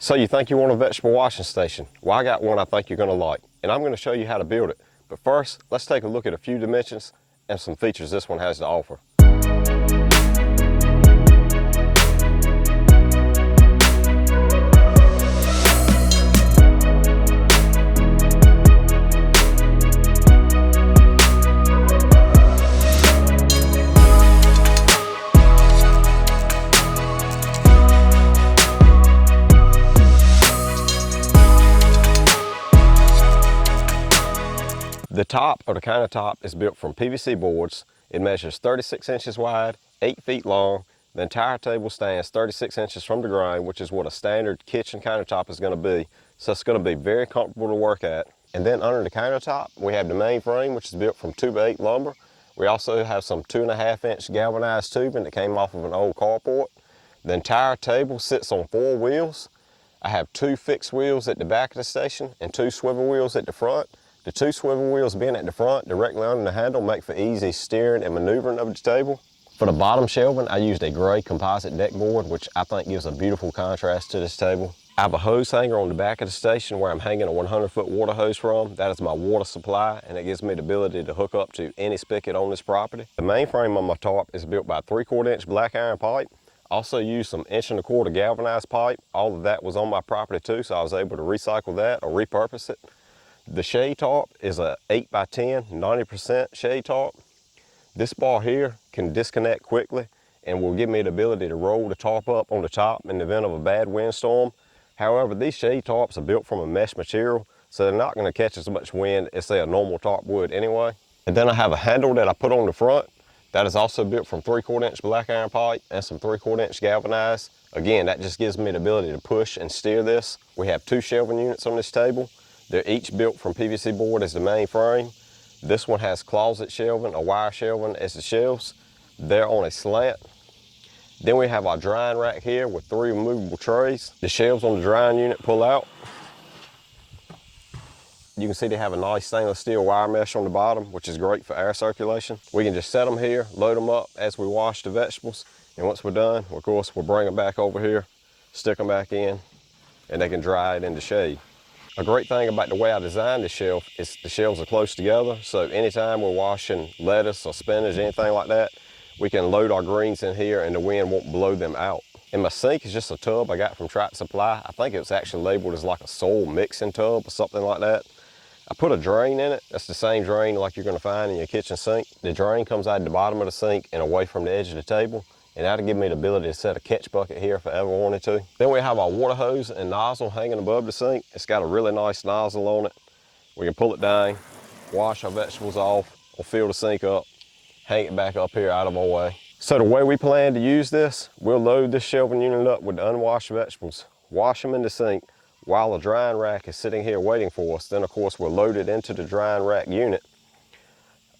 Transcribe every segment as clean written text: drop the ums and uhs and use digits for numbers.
So you think you want a vegetable washing station? Well, I got one I think you're gonna like, and I'm gonna show you how to build it. But first, let's take a look at a few dimensions and some features this one has to offer. The top of the countertop is built from PVC boards. It measures 36 inches wide, 8 feet long. The entire table stands 36 inches from the ground, which is what a standard kitchen countertop is going to be. So it's going to be very comfortable to work at. And then under the countertop, we have the main frame, which is built from 2x8 lumber. We also have some 2.5-inch galvanized tubing that came off of an old carport. The entire table sits on 4 wheels. I have 2 fixed wheels at the back of the station and 2 swivel wheels at the front. The 2 swivel wheels being at the front, directly under the handle, make for easy steering and maneuvering of the table. For the bottom shelving, I used a gray composite deck board, which I think gives a beautiful contrast to this table. I have a hose hanger on the back of the station where I'm hanging a 100-foot water hose from. That is my water supply, and it gives me the ability to hook up to any spigot on this property. The main frame on my tarp is built by 3/4-inch black iron pipe. Also used some 1 1/4 galvanized pipe. All of that was on my property too, so I was able to recycle that or repurpose it. The shade tarp is a 8x10, 90% shade tarp. This bar here can disconnect quickly and will give me the ability to roll the tarp up on the top in the event of a bad windstorm. However, these shade tarps are built from a mesh material, so they're not going to catch as much wind as, say, a normal tarp would anyway. And then I have a handle that I put on the front. That is also built from 3/4-inch black iron pipe and some 3/4-inch galvanized. Again, that just gives me the ability to push and steer this. We have 2 shelving units on this table. They're each built from PVC board as the main frame. This one has closet shelving, a wire shelving as the shelves. They're on a slant. Then we have our drying rack here with 3 removable trays. The shelves on the drying unit pull out. You can see they have a nice stainless steel wire mesh on the bottom, which is great for air circulation. We can just set them here, load them up as we wash the vegetables. And once we're done, of course, we'll bring them back over here, stick them back in, and they can dry it in the shade. A great thing about the way I designed this shelf is the shelves are close together, so anytime we're washing lettuce or spinach, anything like that, we can load our greens in here and the wind won't blow them out. And my sink is just a tub I got from Tractor Supply. I think it was actually labeled as like a soil mixing tub or something like that. I put a drain in it. That's the same drain like you're going to find in your kitchen sink. The drain comes out the bottom of the sink and away from the edge of the table. And that'll give me the ability to set a catch bucket here if I ever wanted to. Then we have our water hose and nozzle hanging above the sink. It's got a really nice nozzle on it. We can pull it down, wash our vegetables off, or fill the sink up, hang it back up here out of our way. So the way we plan to use this, we'll load this shelving unit up with the unwashed vegetables, wash them in the sink, while the drying rack is sitting here waiting for us. Then of course we'll load it into the drying rack unit.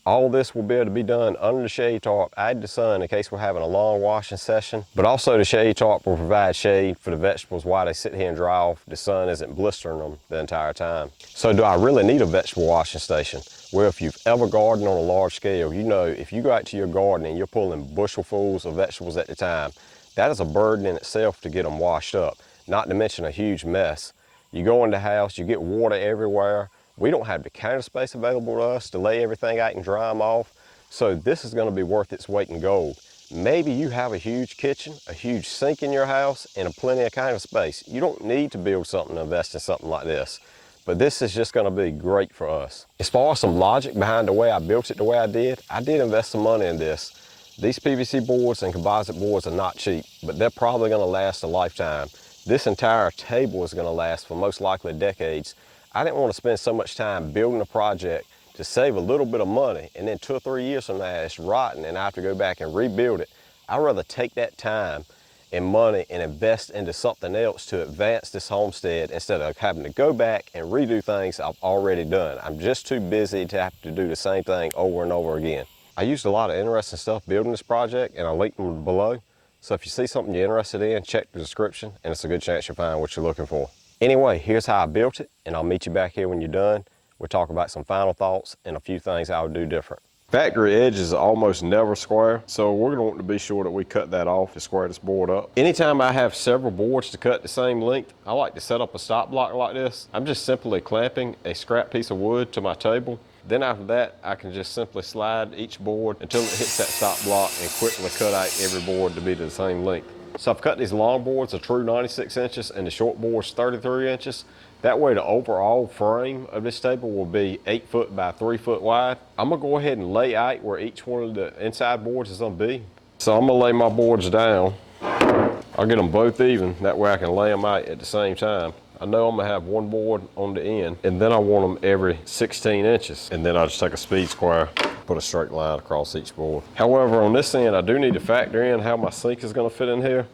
All this will be able to be done under the shade tarp out in the sun in case we're having a long washing session. But also the shade tarp will provide shade for the vegetables while they sit here and dry off. The sun isn't blistering them the entire time. So do I really need a vegetable washing station? Well, if you've ever gardened on a large scale, you know if you go out to your garden and you're pulling bushelsfuls of vegetables at the time, that is a burden in itself to get them washed up, not to mention a huge mess. You go in the house, you get water everywhere. We don't have the counter space available to us to lay everything out and dry them off. So this is going to be worth its weight in gold. Maybe you have a huge kitchen, a huge sink in your house, and plenty of counter space. You don't need to build something to invest in something like this. But this is just going to be great for us. As far as some logic behind the way I built it the way I did invest some money in this. These PVC boards and composite boards are not cheap, but they're probably going to last a lifetime. This entire table is going to last for most likely decades. I didn't want to spend so much time building a project to save a little bit of money, and then 2 or 3 years from now it's rotten and I have to go back and rebuild it. I'd rather take that time and money and invest into something else to advance this homestead instead of having to go back and redo things I've already done. I'm just too busy to have to do the same thing over and over again. I used a lot of interesting stuff building this project, and I'll link them below. So if you see something you're interested in, check the description and it's a good chance you'll find what you're looking for. Anyway, here's how I built it, and I'll meet you back here when you're done. We'll talk about some final thoughts and a few things I would do different. Factory edges are almost never square, so we're gonna want to be sure that we cut that off to square this board up. Anytime I have several boards to cut the same length, I like to set up a stop block like this. I'm just simply clamping a scrap piece of wood to my table. Then after that, I can just simply slide each board until it hits that stop block and quickly cut out every board to be the same length. So I've cut these long boards a true 96 inches and the short boards 33 inches. That way the overall frame of this table will be 8 foot by 3 foot wide. I'm gonna go ahead and lay out where each one of the inside boards is gonna be. So I'm gonna lay my boards down. I'll get them both even, that way I can lay them out at the same time. I know I'm gonna have one board on the end, and then I want them every 16 inches. And then I'll just take a speed square, put a straight line across each board. However, on this end, I do need to factor in how my sink is gonna fit in here.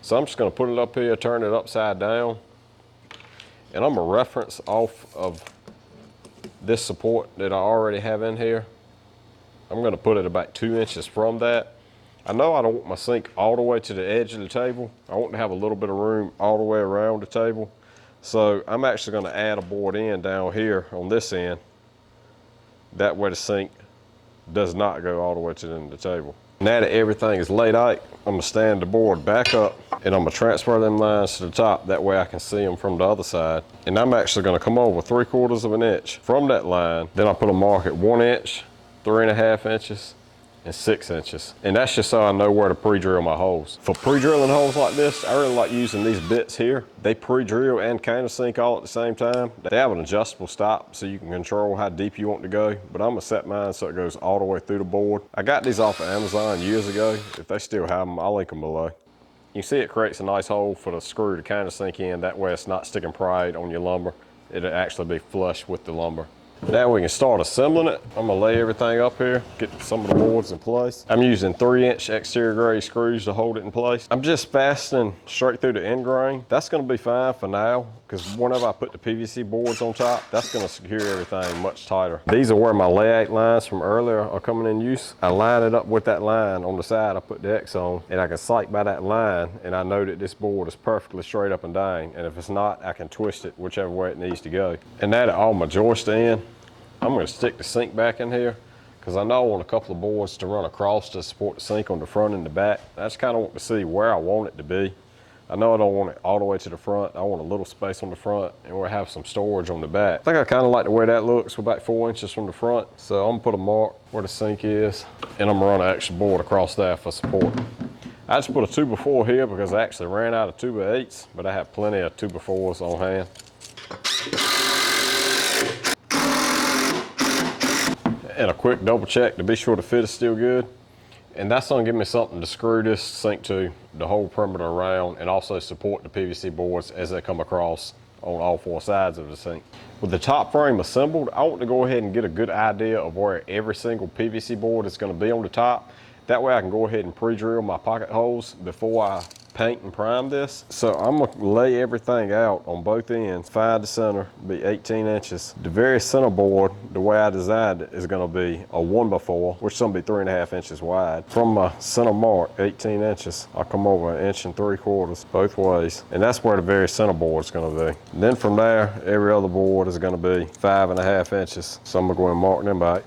So I'm just gonna put it up here, turn it upside down, and I'm gonna reference off of this support that I already have in here. I'm gonna put it about 2 inches from that. I know I don't want my sink all the way to the edge of the table. I want to have a little bit of room all the way around the table. So I'm actually gonna add a board in down here on this end. That way the sink does not go all the way to the end of the table. Now that everything is laid out, I'm gonna stand the board back up and I'm gonna transfer them lines to the top. That way I can see them from the other side. And I'm actually gonna come over 3/4 of an inch from that line. Then I'll put a mark at 1 inch, 3.5 inches, and 6 inches. And that's just so I know where to pre-drill my holes. For pre-drilling holes like this, I really like using these bits here. They pre-drill and countersink all at the same time. They have an adjustable stop so you can control how deep you want to go, but I'm gonna set mine so it goes all the way through the board. I got these off of Amazon years ago. If they still have them, I'll link them below. You see it creates a nice hole for the screw to countersink in. That way it's not sticking pride on your lumber. It'll actually be flush with the lumber. Now we can start assembling it. I'm gonna lay everything up here, get some of the boards in place. I'm using 3-inch exterior grade screws to hold it in place. I'm just fastening straight through the end grain. That's gonna be fine for now, because whenever I put the PVC boards on top, that's gonna secure everything much tighter. These are where my layout lines from earlier are coming in use. I line it up with that line on the side I put the X on, and I can sight by that line, and I know that this board is perfectly straight up and down. And if it's not, I can twist it whichever way it needs to go. And now that all my joists are in, I'm gonna stick the sink back in here because I know I want a couple of boards to run across to support the sink on the front and the back. I just kind of want to see where I want it to be. I know I don't want it all the way to the front. I want a little space on the front and we'll have some storage on the back. I think I kind of like the way that looks. We're about 4 inches from the front. So I'm gonna put a mark where the sink is and I'm gonna run an extra board across there for support. I just put a 2x4 here because I actually ran out of 2x8s, but I have plenty of 2x4s on hand. And a quick double check to be sure the fit is still good. And that's gonna give me something to screw this sink to the whole perimeter around and also support the PVC boards as they come across on all 4 sides of the sink. With the top frame assembled, I want to go ahead and get a good idea of where every single PVC board is gonna be on the top. That way I can go ahead and pre-drill my pocket holes before I paint and prime this. So I'm gonna lay everything out on both ends. 5 to center, be 18 inches. The very center board, the way I designed it, is gonna be a 1x4, which is gonna be 3.5 inches wide. From my center mark, 18 inches, I'll come over 1.75 inches both ways. And that's where the very center board is gonna be. And then from there, every other board is gonna be 5.5 inches. So I'm gonna go and mark them back.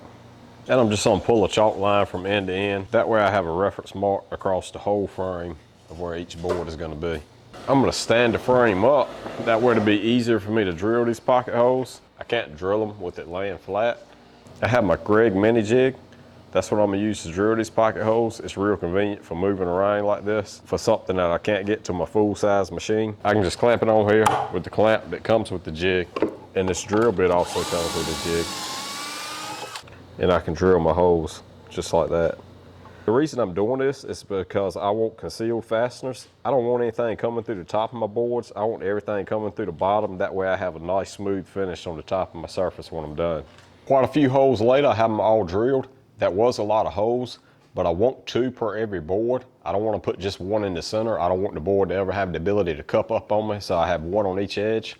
And I'm just gonna pull a chalk line from end to end. That way I have a reference mark across the whole frame of where each board is gonna be. I'm gonna stand the frame up. That way it'll be easier for me to drill these pocket holes. I can't drill them with it laying flat. I have my Greg mini jig. That's what I'm gonna use to drill these pocket holes. It's real convenient for moving around like this. For something that I can't get to my full-size machine, I can just clamp it on here with the clamp that comes with the jig. And this drill bit also comes with the jig. And I can drill my holes just like that. The reason I'm doing this is because I want concealed fasteners. I don't want anything coming through the top of my boards. I want everything coming through the bottom. That way I have a nice smooth finish on the top of my surface when I'm done. Quite a few holes later, I have them all drilled. That was a lot of holes, but I want 2 per every board. I don't want to put just 1 in the center. I don't want the board to ever have the ability to cup up on me, so I have 1 on each edge.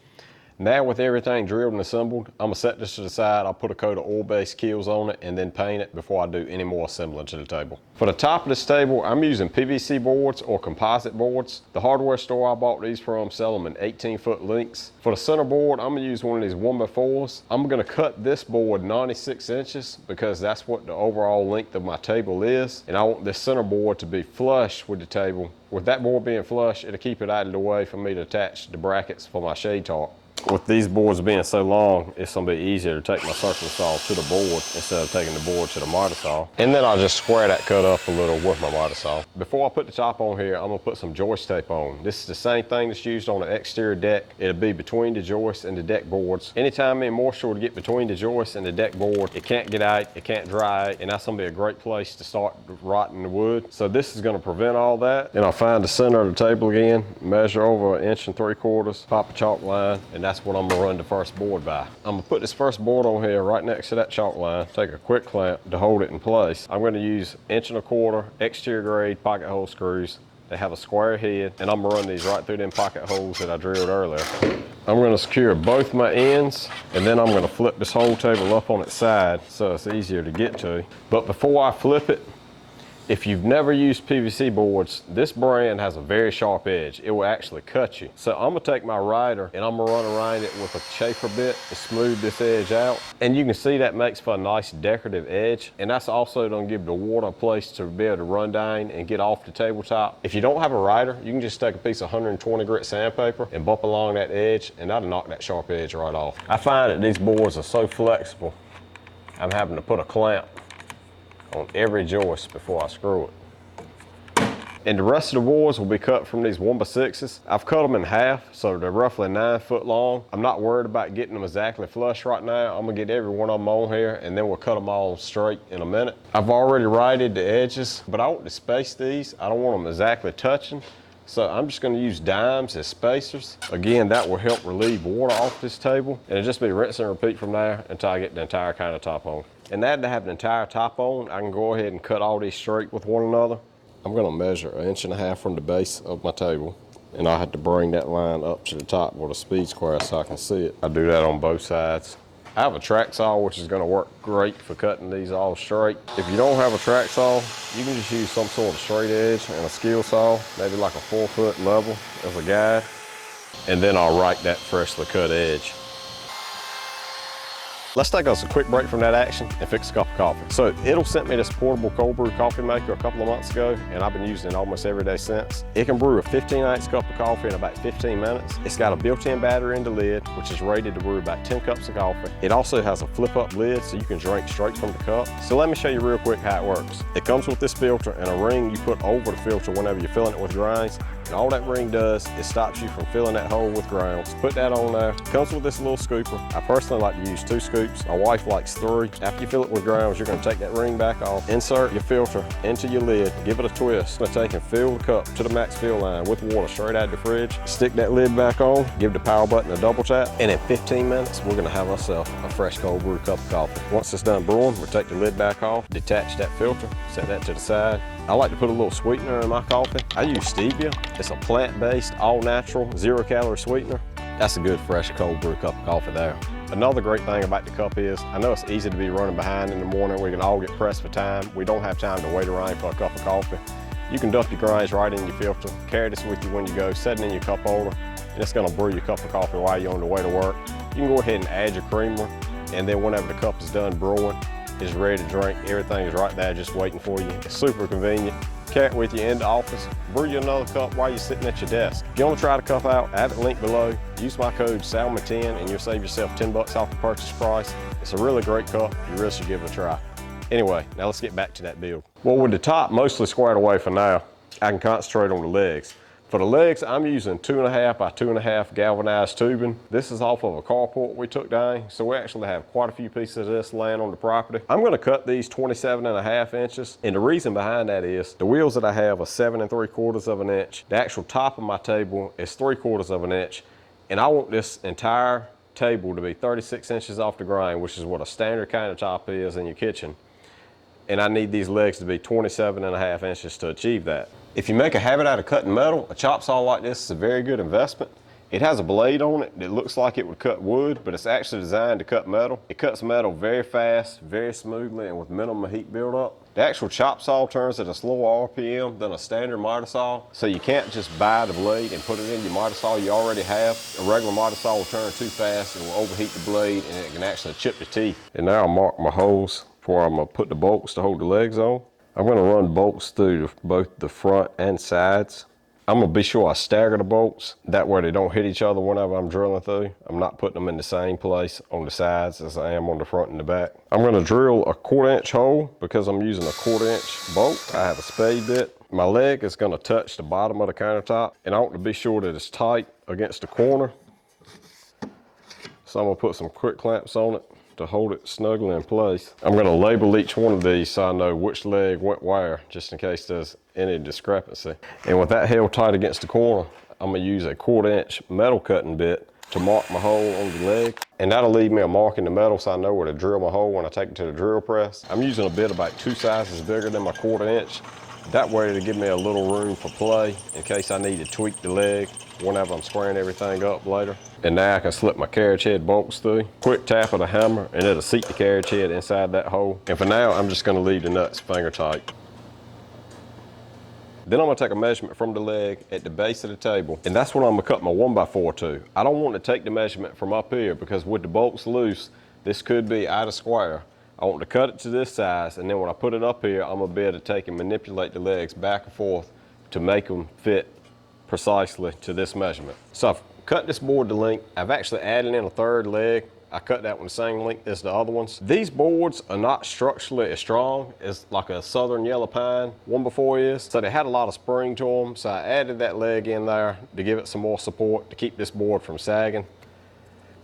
Now with everything drilled and assembled, I'm gonna set this to the side. I'll put a coat of oil-based keels on it and then paint it before I do any more assembling to the table. For the top of this table, I'm using PVC boards or composite boards. The hardware store I bought these from sell them in 18-foot lengths. For the center board, I'm gonna use one of these 1x4s. I'm gonna cut this board 96 inches because that's what the overall length of my table is. And I want this center board to be flush with the table. With that board being flush, it'll keep it out of the way for me to attach the brackets for my shade tarp. With these boards being so long, it's gonna be easier to take my circular saw to the board instead of taking the board to the miter saw. And then I'll just square that cut up a little with my miter saw. Before I put the top on here, I'm gonna put some joist tape on. This is the same thing that's used on the exterior deck. It'll be between the joist and the deck boards. Anytime any moisture would get between the joist and the deck board, it can't get out, it can't dry out, and that's gonna be a great place to start rotting the wood. So this is gonna prevent all that. Then I'll find the center of the table again, measure over 1 3/4, pop a chalk line, and that's what I'm gonna run the first board by. I'm gonna put this first board on here right next to that chalk line, take a quick clamp to hold it in place. I'm gonna use 1 1/4 exterior grade pocket hole screws. They have a square head, and I'm gonna run these right through them pocket holes that I drilled earlier. I'm gonna secure both my ends, and then I'm gonna flip this whole table up on its side so it's easier to get to. But before I flip it, if you've never used PVC boards, this brand has a very sharp edge. It will actually cut you. So I'm gonna take my rider and I'm gonna run around it with a chafer bit to smooth this edge out. And you can see that makes for a nice decorative edge. And that's also gonna give the water a place to be able to run down and get off the tabletop. If you don't have a rider, you can just take a piece of 120 grit sandpaper and bump along that edge, and that'll knock that sharp edge right off. I find that these boards are so flexible, I'm having to put a clamp on every joist before I screw it. And the rest of the boards will be cut from these 1x6s. I've cut them in half, so they're roughly 9 foot long. I'm not worried about getting them exactly flush right now. I'm gonna get every one of them on here, and then we'll cut them all straight in a minute. I've already righted the edges, but I want to space these. I don't want them exactly touching. So I'm just gonna use dimes as spacers. Again, that will help relieve water off this table, and it'll just be rinse and repeat from there until I get the entire countertop on. And now to have the entire top on, I can go ahead and cut all these straight with one another. I'm gonna measure 1.5 inches from the base of my table, and I have to bring that line up to the top with a speed square so I can see it. I do that on both sides. I have a track saw, which is gonna work great for cutting these all straight. If you don't have a track saw, you can just use some sort of straight edge and a skill saw, maybe like a 4-foot level as a guide, and then I'll right that freshly cut edge. Let's take us a quick break from that action and fix a cup of coffee. So It'll sent me this portable cold brew coffee maker a couple of months ago, and I've been using it almost every day since. It can brew a 15-ounce cup of coffee in about 15 minutes. It's got a built-in battery in the lid, which is rated to brew about 10 cups of coffee. It also has a flip-up lid so you can drink straight from the cup. So let me show you real quick how it works. It comes with this filter and a ring you put over the filter whenever you're filling it with grinds. And all that ring does is stops you from filling that hole with grounds. Put that on there. It comes with this little scooper. I personally like to use 2 scoops. My wife likes 3. After you fill it with grounds, you're gonna take that ring back off, insert your filter into your lid, give it a twist. I'm gonna take and fill the cup to the max fill line with water straight out of the fridge. Stick that lid back on, give the power button a double tap, and in 15 minutes, we're gonna have ourselves a fresh cold brew cup of coffee. Once it's done brewing, we'll take the lid back off, detach that filter, set that to the side. I like to put a little sweetener in my coffee. I use Stevia. It's a plant-based, all-natural, 0-calorie sweetener. That's a good fresh cold brew cup of coffee there. Another great thing about the cup is, I know it's easy to be running behind in the morning. We can all get pressed for time. We don't have time to wait around for a cup of coffee. You can dump your grinds right in your filter, carry this with you when you go, set it in your cup holder, and it's gonna brew your cup of coffee while you're on the way to work. You can go ahead and add your creamer, and then whenever the cup is done brewing, it's ready to drink. Everything is right there just waiting for you. It's super convenient. Carry it with you in the office. Brew you another cup while you're sitting at your desk. If you want to try the cup out, I have it linked below. Use my code Salmon10 and you'll save yourself 10 bucks off the purchase price. It's a really great cup. You really should give it a try. Anyway, now let's get back to that build. Well, with the top mostly squared away for now, I can concentrate on the legs. For the legs, I'm using 2.5 by 2.5 galvanized tubing. This is off of a carport we took down, so we actually have quite a few pieces of this laying on the property. I'm gonna cut these 27.5 inches, and the reason behind that is the wheels that I have are 7 3/4 of an inch. The actual top of my table is 3/4 of an inch, and I want this entire table to be 36 inches off the grind, which is what a standard countertop is in your kitchen. And I need these legs to be 27.5 inches to achieve that. If you make a habit out of cutting metal, a chop saw like this is a very good investment. It has a blade on it that looks like it would cut wood, but it's actually designed to cut metal. It cuts metal very fast, very smoothly, and with minimum heat buildup. The actual chop saw turns at a slower RPM than a standard miter saw, so you can't just buy the blade and put it in your miter saw you already have. A regular miter saw will turn too fast and will overheat the blade, and it can actually chip the teeth. And now I'll mark my holes before I'm gonna put the bolts to hold the legs on. I'm gonna run bolts through both the front and sides. I'm gonna be sure I stagger the bolts. That way they don't hit each other whenever I'm drilling through. I'm not putting them in the same place on the sides as I am on the front and the back. I'm gonna drill a 1/4 inch hole because I'm using a 1/4 inch bolt. I have a spade bit. My leg is gonna touch the bottom of the countertop, and I want to be sure that it's tight against the corner. So I'm gonna put some quick clamps on it to hold it snugly in place. I'm gonna label each one of these so I know which leg went where, just in case there's any discrepancy. And with that held tight against the corner, I'm gonna use a 1/4 inch metal cutting bit to mark my hole on the leg. And that'll leave me a mark in the metal so I know where to drill my hole when I take it to the drill press. I'm using a bit about 2 sizes bigger than my 1/4 inch. That way it'll give me a little room for play in case I need to tweak the leg whenever I'm squaring everything up later. And now I can slip my carriage head bolts through. Quick tap of the hammer and it'll seat the carriage head inside that hole. And for now, I'm just gonna leave the nuts finger tight. Then I'm gonna take a measurement from the leg at the base of the table, and that's what I'm gonna cut my 1x4 to. I don't want to take the measurement from up here because with the bolts loose, this could be out of square. I want to cut it to this size, and then when I put it up here, I'm gonna be able to take and manipulate the legs back and forth to make them fit precisely to this measurement. So I've cut this board to length. I've actually added in a 3rd leg. I cut that one the same length as the other ones. These boards are not structurally as strong as like a southern yellow pine one before is, so they had a lot of spring to them. So I added that leg in there to give it some more support to keep this board from sagging.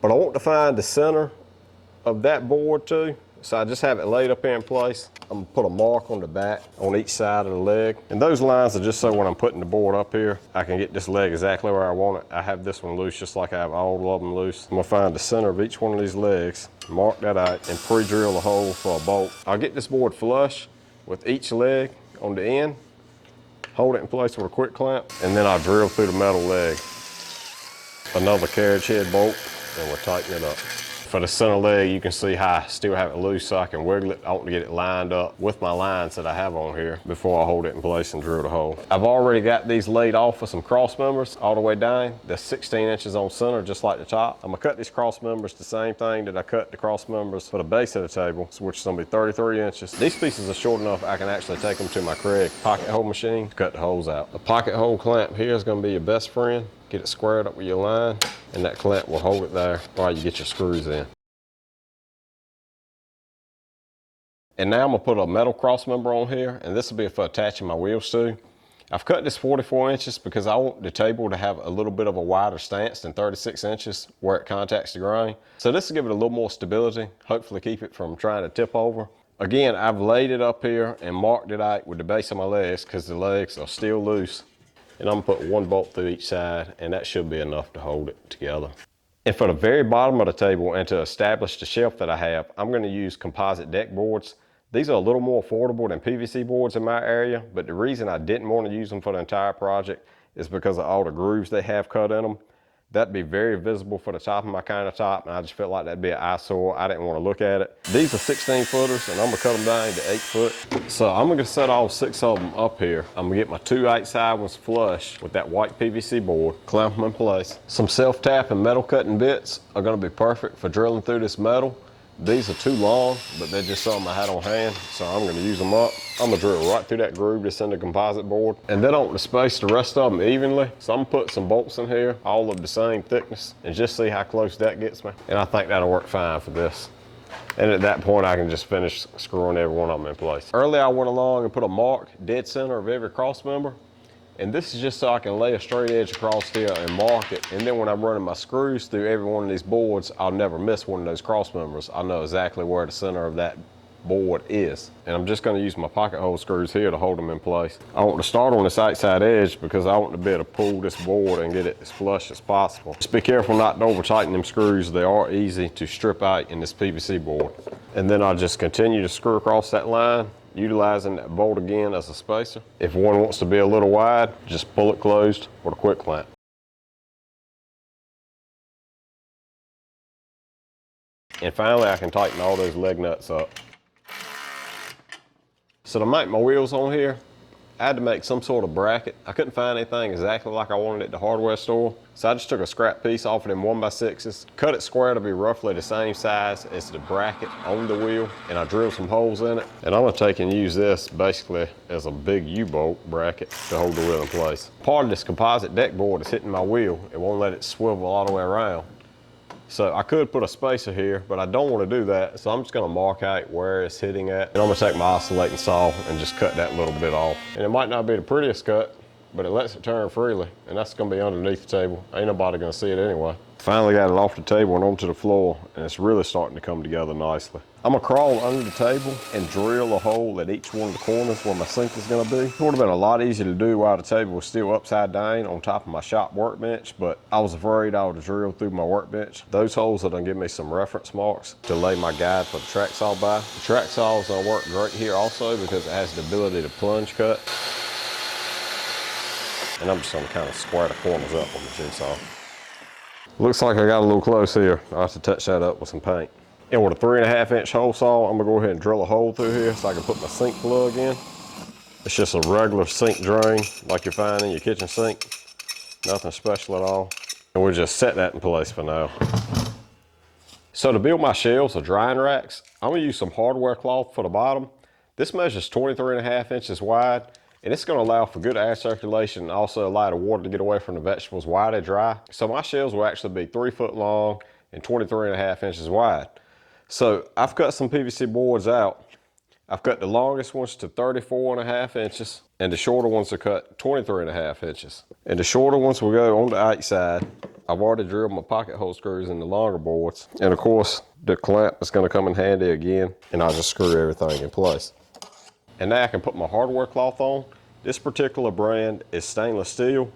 But I want to find the center of that board too. So I just have it laid up here in place. I'm gonna put a mark on the back on each side of the leg. And those lines are just so when I'm putting the board up here, I can get this leg exactly where I want it. I have this one loose just like I have all of them loose. I'm gonna find the center of each one of these legs, mark that out, and pre-drill a hole for a bolt. I'll get this board flush with each leg on the end, hold it in place with a quick clamp, and then I'll drill through the metal leg. Another carriage head bolt, and we'll tighten it up. For the center leg, you can see how I still have it loose so I can wiggle it. I want to get it lined up with my lines that I have on here before I hold it in place and drill the hole. I've already got these laid off with some cross members all the way down. They're 16 inches on center, just like the top. I'm gonna cut these cross members the same thing that I cut the cross members for the base of the table, which is gonna be 33 inches. These pieces are short enough I can actually take them to my Craig pocket hole machine to cut the holes out. A pocket hole clamp here is gonna be your best friend. Get it squared up with your line, and that clamp will hold it there while you get your screws in. And now I'm gonna put a metal cross member on here, and this will be for attaching my wheels to. I've cut this 44 inches because I want the table to have a little bit of a wider stance than 36 inches where it contacts the ground. So this will give it a little more stability, hopefully keep it from trying to tip over. Again, I've laid it up here and marked it out with the base of my legs because the legs are still loose. And I'm gonna put 1 bolt through each side, and that should be enough to hold it together. And for the very bottom of the table and to establish the shelf that I have, I'm gonna use composite deck boards. These are a little more affordable than PVC boards in my area, but the reason I didn't want to use them for the entire project is because of all the grooves they have cut in them. That'd be very visible for the top of my countertop, and I just felt like that'd be an eyesore. I didn't want to look at it. These are 16 footers, and I'm gonna cut them down to 8 foot. So I'm gonna set all 6 of them up here. I'm gonna get my 2 outside ones flush with that white PVC board, clamp them in place. Some self-tap and metal cutting bits are gonna be perfect for drilling through this metal. These are too long, but they're just something I had on hand, so I'm gonna use them up. I'm gonna drill right through that groove that's in the composite board. And then I want to space the rest of them evenly, so I'm gonna put some bolts in here, all of the same thickness, and just see how close that gets me. And I think that'll work fine for this. And at that point, I can just finish screwing every one of them in place. Earlier, I went along and put a mark dead center of every cross member. And this is just so I can lay a straight edge across here and mark it. And then when I'm running my screws through every one of these boards, I'll never miss one of those cross members. I know exactly where the center of that board is. And I'm just gonna use my pocket hole screws here to hold them in place. I want to start on this outside edge because I want to be able to pull this board and get it as flush as possible. Just be careful not to over tighten them screws. They are easy to strip out in this PVC board. And then I'll just continue to screw across that line, utilizing that bolt again as a spacer. If one wants to be a little wide, just pull it closed with a quick clamp. And finally, I can tighten all those leg nuts up. So to make my wheels on here, I had to make some sort of bracket. I couldn't find anything exactly like I wanted at the hardware store. So I just took a scrap piece off of them 1x6s, cut it square to be roughly the same size as the bracket on the wheel, and I drilled some holes in it. And I'm gonna take and use this basically as a big U-bolt bracket to hold the wheel in place. Part of this composite deck board is hitting my wheel. It won't let it swivel all the way around. So I could put a spacer here, but I don't want to do that. So I'm just gonna mark out where it's hitting at. And I'm gonna take my oscillating saw and just cut that little bit off. And it might not be the prettiest cut, but it lets it turn freely. And that's gonna be underneath the table. Ain't nobody gonna see it anyway. Finally got it off the table and onto the floor, and it's really starting to come together nicely. I'm gonna crawl under the table and drill a hole at each one of the corners where my sink is gonna be. It would have been a lot easier to do while the table was still upside down on top of my shop workbench, but I was afraid I would have drilled through my workbench. Those holes are gonna give me some reference marks to lay my guide for the track saw by. The track saw is gonna work great here also because it has the ability to plunge cut. And I'm just gonna kind of square the corners up on the jigsaw. Looks like I got a little close here. I'll have to touch that up with some paint. And with a 3.5 inch hole saw, I'm gonna go ahead and drill a hole through here so I can put my sink plug in. It's just a regular sink drain like you find in your kitchen sink. Nothing special at all. And we'll just set that in place for now. So to build my shelves or drying racks, I'm gonna use some hardware cloth for the bottom. This measures 23.5 inches wide, and it's gonna allow for good air circulation and also allow the water to get away from the vegetables while they dry. So my shelves will actually be 3 foot long and 23.5 inches wide. So I've cut some PVC boards out. I've cut the longest ones to 34.5 inches, and the shorter ones are cut 23.5 inches. And the shorter ones will go on the outside. I've already drilled my pocket hole screws in the longer boards. And of course, the clamp is gonna come in handy again, and I'll just screw everything in place. And now I can put my hardware cloth on. This particular brand is stainless steel,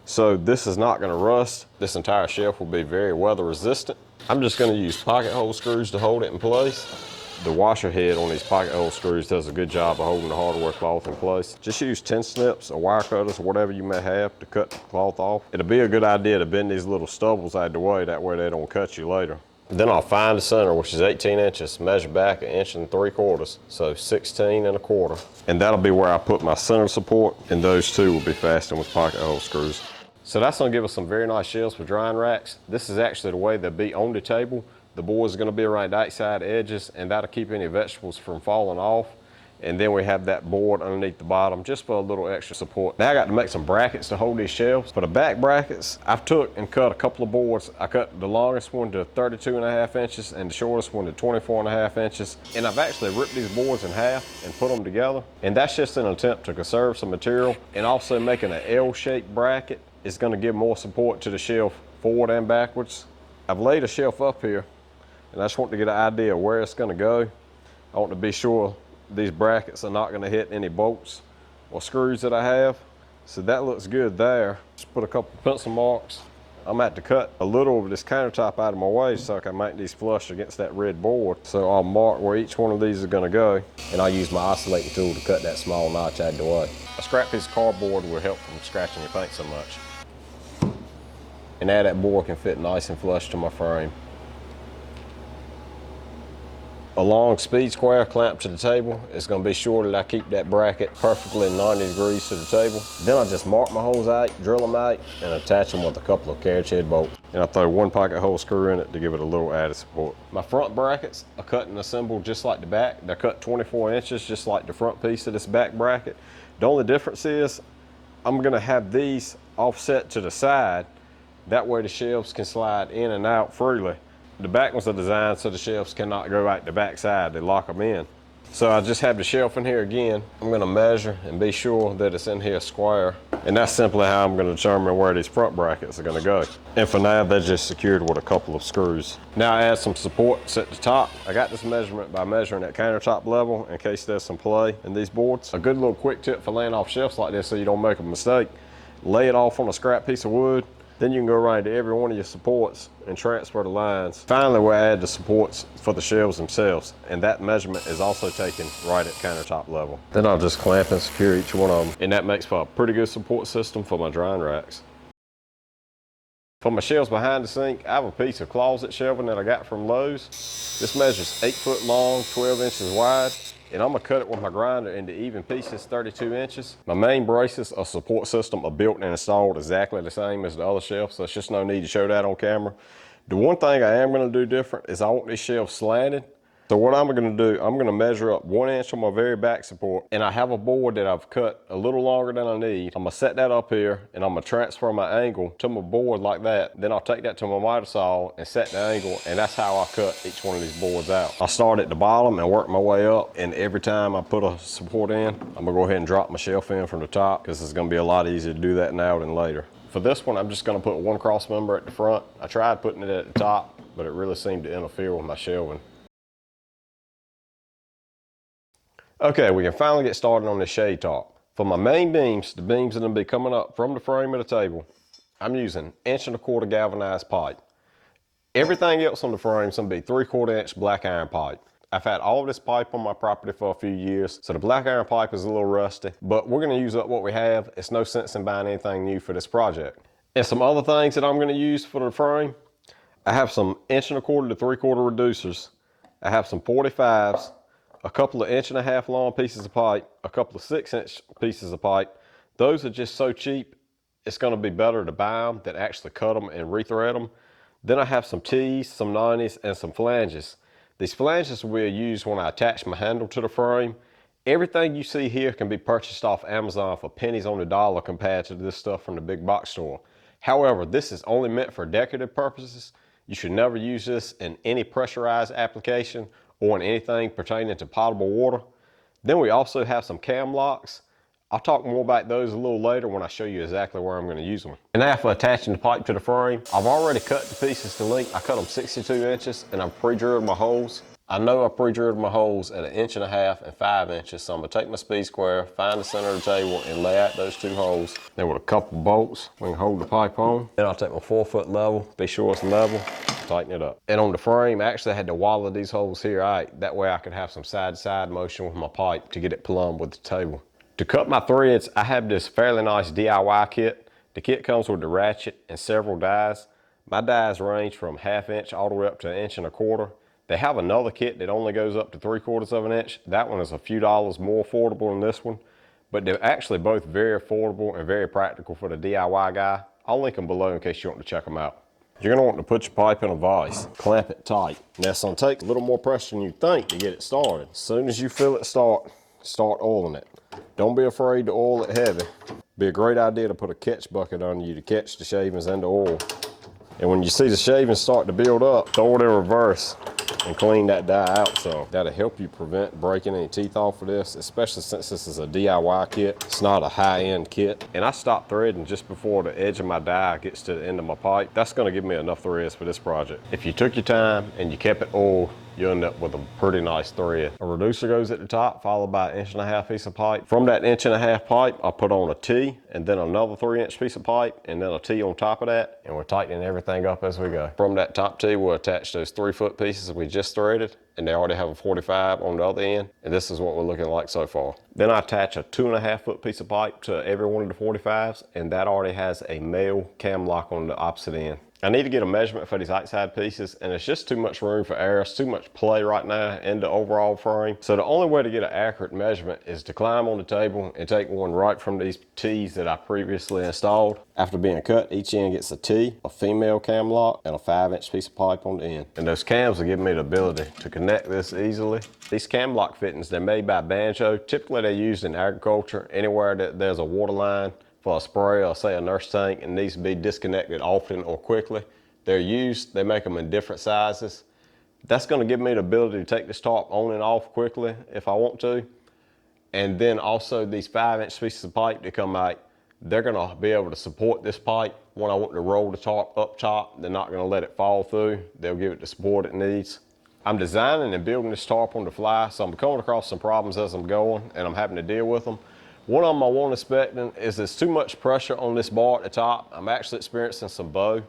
so this is not gonna rust. This entire shelf will be very weather resistant. I'm just gonna use pocket hole screws to hold it in place. The washer head on these pocket hole screws does a good job of holding the hardware cloth in place. Just use 10 snips or wire cutters or whatever you may have to cut the cloth off. It'll be a good idea to bend these little stubbles out of the way, that way they don't cut you later. Then I'll find the center, which is 18 inches, measure back 1 3/4, so 16 1/4. And that'll be where I put my center support, and those two will be fastened with pocket hole screws. So that's gonna give us some very nice shelves for drying racks. This is actually the way they'll be on the table. The boards are gonna be around the outside edges, and that'll keep any vegetables from falling off. And then we have that board underneath the bottom just for a little extra support. Now I got to make some brackets to hold these shelves. For the back brackets, I've took and cut a couple of boards. I cut the longest one to 32.5 inches and the shortest one to 24.5 inches. And I've actually ripped these boards in half and put them together. And that's just an attempt to conserve some material, and also making an L-shaped bracket is gonna give more support to the shelf forward and backwards. I've laid a shelf up here, and I just want to get an idea of where it's gonna go. I want to be sure these brackets are not gonna hit any bolts or screws that I have. So that looks good there. Just put a couple pencil marks. I'm gonna have to cut a little of this countertop out of my way so I can make these flush against that red board. So I'll mark where each one of these is gonna go. And I'll use my oscillating tool to cut that small notch out of the way. A scrap piece of cardboard will help from scratching your paint so much. And now that board can fit nice and flush to my frame. A long speed square clamp to the table is going to be sure that I keep that bracket perfectly 90 degrees to the table. Then I just mark my holes out, drill them out, and attach them with a couple of carriage head bolts. And I throw 1 pocket hole screw in it to give it a little added support. My front brackets are cut and assembled just like the back. They're cut 24 inches just like the front piece of this back bracket. The only difference is I'm going to have these offset to the side. That way the shelves can slide in and out freely. The back ones are designed so the shelves cannot go out the back side, they lock them in. So I just have the shelf in here again. I'm gonna measure and be sure that it's in here square. And that's simply how I'm gonna determine where these front brackets are gonna go. And for now, they're just secured with a couple of screws. Now I add some supports at the top. I got this measurement by measuring at countertop level in case there's some play in these boards. A good little quick tip for laying off shelves like this so you don't make a mistake. Lay it off on a scrap piece of wood. Then you can go around to every one of your supports and transfer the lines. Finally, we'll add the supports for the shelves themselves, and that measurement is also taken right at countertop level. Then I'll just clamp and secure each one of them, and that makes for a pretty good support system for my drying racks. For my shelves behind the sink, I have a piece of closet shelving that I got from Lowe's. This measures 8 foot long, 12 inches wide, and I'm gonna cut it with my grinder into even pieces, 32 inches. My main braces or support system are built and installed exactly the same as the other shelves, so it's just no need to show that on camera. The one thing I am gonna do different is I want these shelves slanted. So what I'm gonna do, I'm gonna measure up 1 inch on my very back support, and I have a board that I've cut a little longer than I need. I'm gonna set that up here, and I'm gonna transfer my angle to my board like that. Then I'll take that to my miter saw and set the angle, and that's how I cut each one of these boards out. I start at the bottom and work my way up, and every time I put a support in, I'm gonna go ahead and drop my shelf in from the top, because it's gonna be a lot easier to do that now than later. For this one, I'm just gonna put one cross member at the front. I tried putting it at the top, but it really seemed to interfere with my shelving. Okay, we can finally get started on this shade top. For my main beams, the beams that are gonna be coming up from the frame of the table, I'm using 1.25 inch galvanized pipe. Everything else on the frame is gonna be 3/4 inch black iron pipe. I've had all of this pipe on my property for a few years, so the black iron pipe is a little rusty, but we're gonna use up what we have. It's no sense in buying anything new for this project. And some other things that I'm gonna use for the frame, I have some 1.25 inch to 3/4 reducers. I have some 45s, a couple of 1.5 inch long pieces of pipe, a couple of 6-inch pieces of pipe. Those are just so cheap, it's gonna be better to buy them than actually cut them and rethread them. Then I have some T's, some 90s, and some flanges. These flanges will be used when I attach my handle to the frame. Everything you see here can be purchased off Amazon for pennies on the dollar compared to this stuff from the big box store. However, this is only meant for decorative purposes. You should never use this in any pressurized application or in anything pertaining to potable water. Then we also have some cam locks. I'll talk more about those a little later when I show you exactly where I'm going to use them. And now for attaching the pipe to the frame, I've already cut the pieces to length. I cut them 62 inches and I've pre-drilled my holes. I know I pre-drilled my holes at 1.5 inches and 5 inches, so I'm gonna take my speed square, find the center of the table, and lay out those 2 holes. Then with a couple bolts, we can hold the pipe on. Then I'll take my 4-foot level, be sure it's level, tighten it up. And on the frame, I actually had to wallow these holes here out. That way I could have some side-to-side motion with my pipe to get it plumb with the table. To cut my threads, I have this fairly nice DIY kit. The kit comes with the ratchet and several dies. My dies range from 1/2 inch all the way up to 1.25 inches. They have another kit that only goes up to 3/4 inch. That one is a few dollars more affordable than this one, but they're actually both very affordable and very practical for the DIY guy. I'll link them below in case you want to check them out. You're gonna want to put your pipe in a vise, clamp it tight. And that's gonna take a little more pressure than you think to get it started. As soon as you feel it start oiling it. Don't be afraid to oil it heavy. Be a great idea to put a catch bucket under you to catch the shavings and the oil. And when you see the shavings start to build up, throw it in reverse and clean that die out some. That'll help you prevent breaking any teeth off of this, especially since this is a DIY kit. It's not a high-end kit. And I stop threading just before the edge of my die gets to the end of my pipe. That's gonna give me enough threads for this project. If you took your time and you kept it oiled, you end up with a pretty nice thread. A reducer goes at the top, followed by an 1.5 inch piece of pipe. From that 1.5 inch pipe, I'll put on a T, and then another 3-inch piece of pipe, and then a T on top of that, and we're tightening everything up as we go. From that top T, we'll attach those 3-foot pieces we just threaded, and they already have a 45 on the other end, and this is what we're looking like so far. Then I attach a 2.5-foot piece of pipe to every one of the 45s, and that already has a male cam lock on the opposite end. I need to get a measurement for these outside pieces, and it's just too much room for error. It's too much play right now in the overall frame. So the only way to get an accurate measurement is to climb on the table and take one right from these T's that I previously installed. After being cut, each end gets a T, a female cam lock, and a 5-inch piece of pipe on the end. And those cams will give me the ability to connect this easily. These cam lock fittings, they're made by Banjo. Typically they're used in agriculture, anywhere that there's a water line for a spray or say a nurse tank and needs to be disconnected often or quickly. They're used, they make them in different sizes. That's gonna give me the ability to take this tarp on and off quickly if I want to. And then also these 5-inch pieces of pipe that come out, they're gonna be able to support this pipe when I want to roll the tarp up top. They're not gonna let it fall through. They'll give it the support it needs. I'm designing and building this tarp on the fly, so I'm coming across some problems as I'm going and I'm having to deal with them. One of them I wasn't expecting is there's too much pressure on this bar at the top. I'm actually experiencing some bow.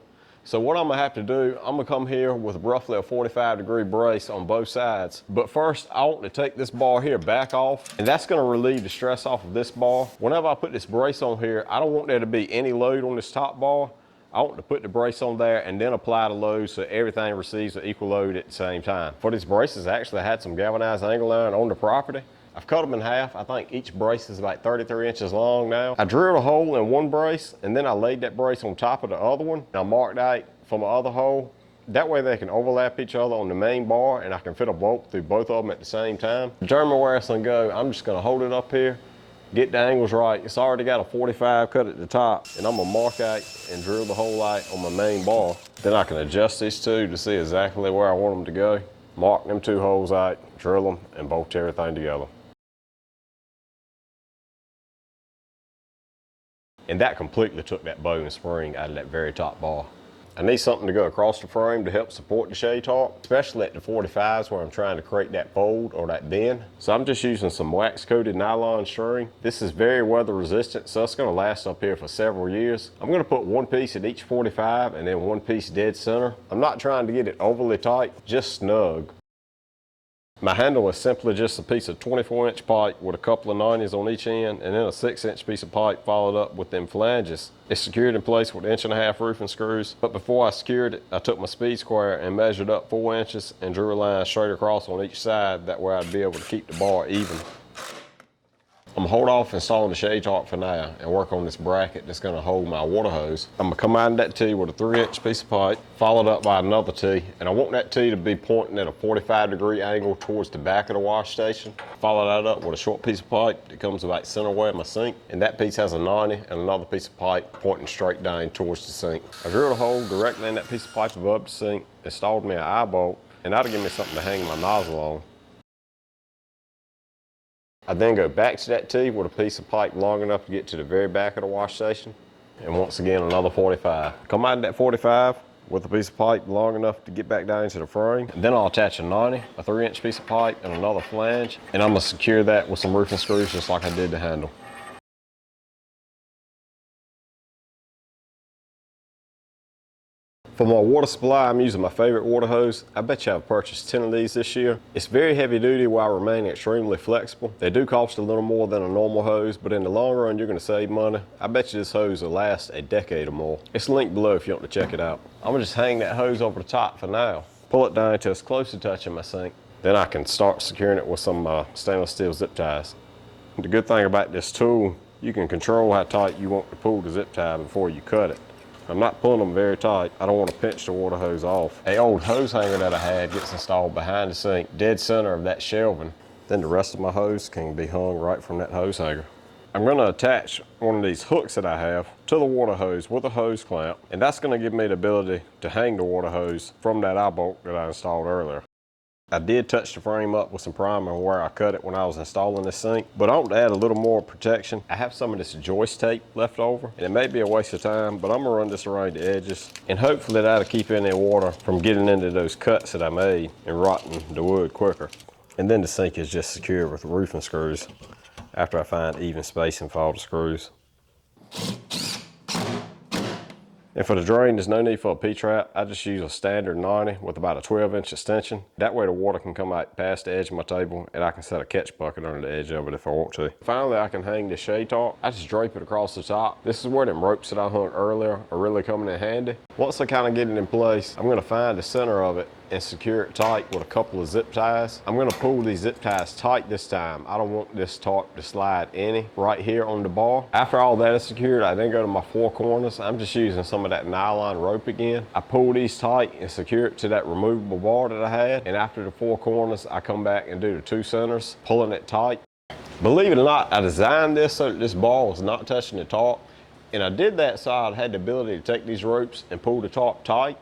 So what I'm gonna have to do, I'm gonna come here with roughly a 45-degree brace on both sides. But first, I want to take this bar here back off, and that's gonna relieve the stress off of this bar. Whenever I put this brace on here, I don't want there to be any load on this top bar. I want to put the brace on there and then apply the load so everything receives an equal load at the same time. For these braces, I actually had some galvanized angle iron on the property. I've cut them in half. I think each brace is about 33 inches long now. I drilled a hole in one brace and then I laid that brace on top of the other one. I marked out from the other hole. That way they can overlap each other on the main bar and I can fit a bolt through both of them at the same time. To determine where it's gonna go, I'm just gonna hold it up here, get the angles right. It's already got a 45 cut at the top, and I'm gonna mark out and drill the hole out on my main bar. Then I can adjust these two to see exactly where I want them to go. Mark them two holes out, drill them, and bolt everything together. And that completely took that bow and spring out of that very top bar. I need something to go across the frame to help support the shade tarp, especially at the 45s where I'm trying to create that fold or that bend. So I'm just using some wax coated nylon string. This is very weather resistant, so it's gonna last up here for several years. I'm gonna put one piece at each 45 and then one piece dead center. I'm not trying to get it overly tight, just snug. My handle is simply just a piece of 24-inch pipe with a couple of 90s on each end and then a 6-inch piece of pipe followed up with them flanges. It's secured in place with 1.5-inch roofing screws, but before I secured it, I took my speed square and measured up 4 inches and drew a line straight across on each side. That way I'd be able to keep the bar even. I'm gonna hold off installing the shade tarp for now and work on this bracket that's gonna hold my water hose. I'm gonna come out of that T with a 3-inch piece of pipe, followed up by another T, and I want that T to be pointing at a 45-degree angle towards the back of the wash station. Follow that up with a short piece of pipe that comes about center way of my sink, and that piece has a 90 and another piece of pipe pointing straight down towards the sink. I drilled a hole directly in that piece of pipe above the sink, installed me an eye bolt, and that'll give me something to hang my nozzle on. I then go back to that T with a piece of pipe long enough to get to the very back of the wash station. And once again, another 45. Come out of that 45 with a piece of pipe long enough to get back down into the frame. And then I'll attach a 90, a 3-inch piece of pipe, and another flange. And I'm gonna secure that with some roofing screws just like I did the handle. For my water supply, I'm using my favorite water hose. I bet you I've purchased 10 of these this year. It's very heavy duty while remaining extremely flexible. They do cost a little more than a normal hose, but in the long run, you're gonna save money. I bet you this hose will last a decade or more. It's linked below if you want to check it out. I'm gonna just hang that hose over the top for now. Pull it down until it's close to touching my sink. Then I can start securing it with some stainless steel zip ties. The good thing about this tool, you can control how tight you want to pull the zip tie before you cut it. I'm not pulling them very tight. I don't want to pinch the water hose off. An old hose hanger that I had gets installed behind the sink, dead center of that shelving. Then the rest of my hose can be hung right from that hose hanger. I'm going to attach one of these hooks that I have to the water hose with a hose clamp, and that's going to give me the ability to hang the water hose from that eye bolt that I installed earlier. I did touch the frame up with some primer where I cut it when I was installing this sink, but I want to add a little more protection. I have some of this joist tape left over, and it may be a waste of time, but I'm gonna run this around the edges, and hopefully that'll keep any water from getting into those cuts that I made and rotting the wood quicker. And then the sink is just secured with roofing screws after I find even spacing for all the screws. And for the drain, there's no need for a P-trap. I just use a standard 90 with about a 12-inch extension. That way the water can come out past the edge of my table and I can set a catch bucket under the edge of it if I want to. Finally, I can hang the shade tarp. I just drape it across the top. This is where them ropes that I hung earlier are really coming in handy. Once I kind of get it in place, I'm gonna find the center of it and secure it tight with a couple of zip ties. I'm gonna pull these zip ties tight this time. I don't want this tarp to slide any right here on the bar. After all that is secured, I then go to my 4 corners. I'm just using some of that nylon rope again. I pull these tight and secure it to that removable bar that I had. And after the 4 corners, I come back and do the 2 centers, pulling it tight. Believe it or not, I designed this so that this bar was not touching the tarp. And I did that so I had the ability to take these ropes and pull the tarp tight.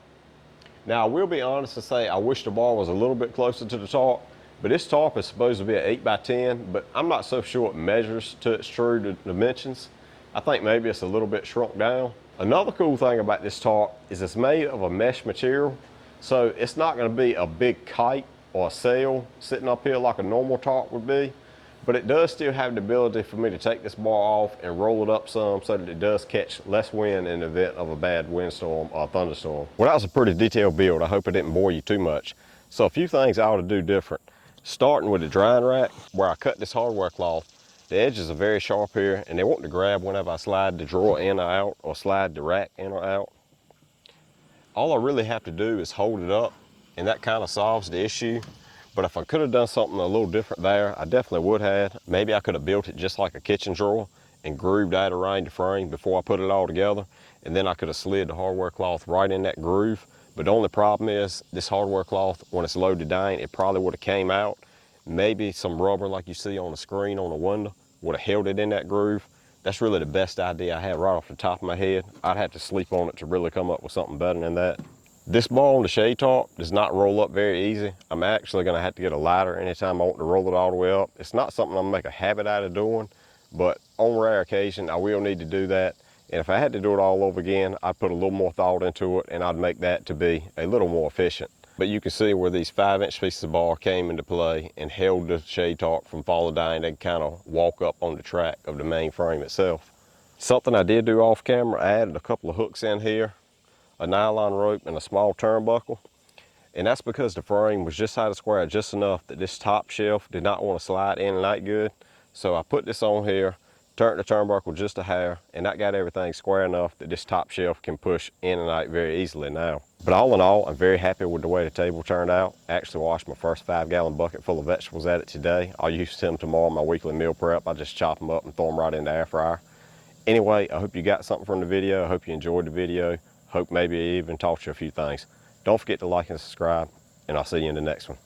Now, I will be honest and say I wish the bar was a little bit closer to the tarp, but this tarp is supposed to be an 8x10, but I'm not so sure it measures to its true dimensions. I think maybe it's a little bit shrunk down. Another cool thing about this tarp is it's made of a mesh material, so it's not gonna be a big kite or a sail sitting up here like a normal tarp would be, but it does still have the ability for me to take this bar off and roll it up some so that it does catch less wind in the event of a bad windstorm or thunderstorm. Well, that was a pretty detailed build. I hope it didn't bore you too much. So a few things I ought to do different. Starting with the drying rack, where I cut this hardware cloth, the edges are very sharp here and they want to grab whenever I slide the drawer in or out or slide the rack in or out. All I really have to do is hold it up, and that kind of solves the issue. But if I could have done something a little different there, I definitely would have. Maybe I could have built it just like a kitchen drawer and grooved out around the frame before I put it all together. And then I could have slid the hardware cloth right in that groove. But the only problem is this hardware cloth, when it's loaded down, it probably would have came out. Maybe some rubber like you see on the screen on the window would have held it in that groove. That's really the best idea I have right off the top of my head. I'd have to sleep on it to really come up with something better than that. This bar on the shade tarp does not roll up very easy. I'm actually gonna have to get a ladder anytime I want to roll it all the way up. It's not something I'm gonna make a habit out of doing, but on rare occasion, I will need to do that. And if I had to do it all over again, I'd put a little more thought into it and I'd make that to be a little more efficient. But you can see where these 5-inch pieces of bar came into play and held the shade tarp from falling down. They kind of walk up on the track of the main frame itself. Something I did do off camera, I added a couple of hooks in here, a nylon rope and a small turnbuckle. And that's because the frame was just out of square just enough that this top shelf did not want to slide in and out good. So I put this on here, turned the turnbuckle just a hair, and that got everything square enough that this top shelf can push in and out very easily now. But all in all, I'm very happy with the way the table turned out. I actually washed my first 5-gallon bucket full of vegetables at it today. I'll use them tomorrow in my weekly meal prep. I just chop them up and throw them right in the air fryer. Anyway, I hope you got something from the video. I hope you enjoyed the video. Hope maybe it even taught you a few things. Don't forget to like and subscribe, and I'll see you in the next one.